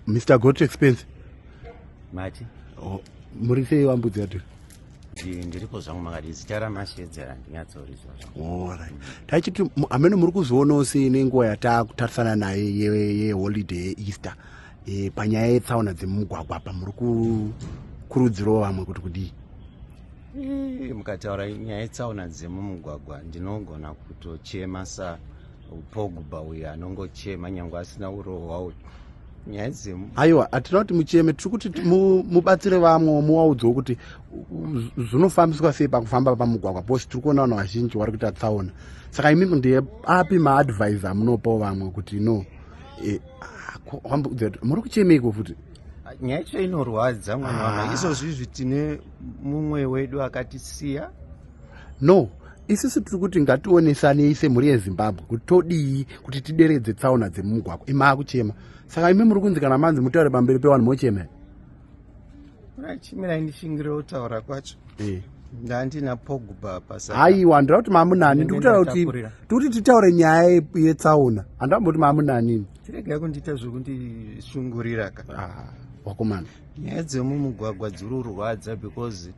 Mr. Got Expense. Mati. Muri sei wambudzi yatu? Ndiripo zvangu makati zita ramashedzera ndinyatsorizwa zvangu. Alright. Tachiti amene muri kuzoona sei nenguva yatakutarisana naye yeholiday Easter. Panyaya yetsaona dzemumugwagwa apa muri kukurudzirawo vamwe kuti kudii? Mukataura nyaya yetsaona dzemumugwagwa ndinogona kutochema Pogba uyu anongochema nyangwe asina urohwa uyu. Aiwa, hatina kuti mucheme, tiri kuti mubatsire vamwe muvaudzewo kuti zvinofambiswa sei pakufamba pamugwagwa, posi tiri kuona vanhu vazhinji vari kuita tsaona. Saka imi ndiye api maadvise amunopawo vamwe kuti no muri kuchemeiko futi? Nyaya yacho inorwadza mwana wanga. Izvozvizvi tine mumwe wedu akatisiya. No, isisi tiri kuti ngationesanei semhuri yeZimbabwe kuti todii kuti tideredze tsaona dzemumugwagwa. Imakuchema. Saka imi muri kunzi kana manzi mutaure pamberi pevanhu mochema. Chimira ndishingire kutaura kwacho. Ndandina Pogba pasa. Aiwa, ndira kuti mamunani ndikutaura kuti titaure nyaya yetsaona. Handamboti mamunani. Tirega kundiita zvekundishungurira ka. Wakomana. Nyaya dzemumugwagwa dzirurwadza because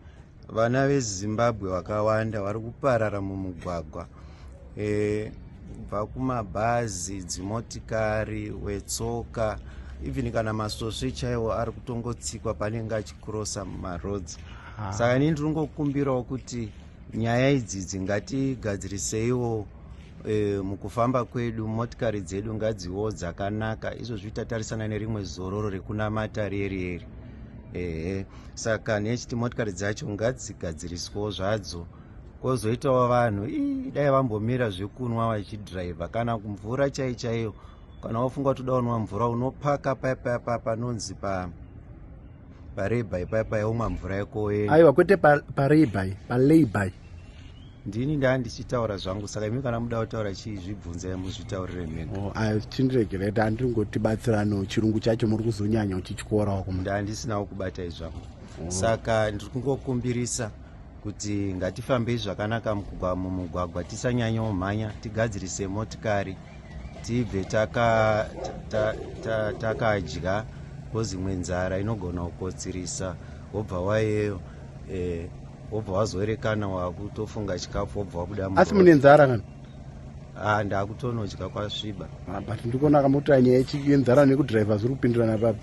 vana veZimbabwe vakawanda vari kuparara mumugwagwa. Kubva kumabhazi, dzimotikari, wetsoka, even kana masosve chaiwo ari kutongotsikwa panenge achikurosa maroads. Saka ini ndiringokumbirawo kuti nyaya idzidzi ngatigadziriseiwo mukufamba kwedu, motikari dzedu ngadziwo dzakanaka. Izvozvi tatarisana nerimwe zororo rekunamata reri. Saka nechiti motikari dzacho ngadzigadziriswawo zvadzo. Kozoitawo vanhu dai vambomira zvekunwa vachidhiraivha kana kumvura chaiyo. Kana wafunga kuti uda kunwa mvura unopaka paipa panonzi pareibai paipa yomwa mvura yako yeni. Aiwa, kwete pareibai, paleibai. Ndini ndichitaura zvangu, saka imi kana muda kutaura chii zvibvunzai muzvitaurire mega. Chindiregerete, handingotibatsirano chirungu chacho muri kuzonyanya uchichikorawo kumunda. Handisinawo kubata izvangu. Saka ndiri kungokumbirisa kuti ngatifambei zvakanaka mumugwagwa, tisanyanyawo mhanya, tigadzirise motikari, tibve takadya kozimwe nzara inogona kukotsirisa. Wobva wayeyo wobva wazoerekana wakutofunga chikafu wobva wabuda mu. Asi mune nzara kana? Ndakutonodya kwasviba. But ndikuona kamota nyaya yenzara nekudhiraivha zviri kupindirana papi.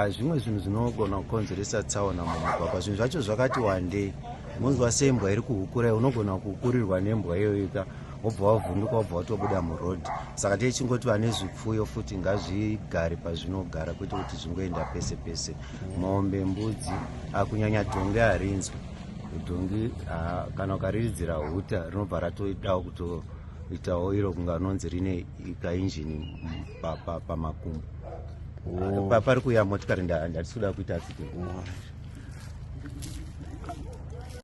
Zvimwe zvinhu zvinogona kukonzeresa tsaona mumugwagwa. Zvinhu zvacho zvakati wandei. Munzwa sembwa iri kuhukurai, unogona kukurirwa nembwa iyoyo wobva wavhunduka wobva watobuda murodhi. Saka tichingoti vane zvipfuyo futi ngazvigare pazvinogara kwete kuti zvingoenda pese pese. Mombe, mbudzi, kunyanya dhongi harinzwi. Dhongi kana ukariridzira huta rinobva ratoidawo kutoitawo iro kunganonzi rine kainjini pamakumbo. Pari kuya motikari ndatisuda kuita asiti.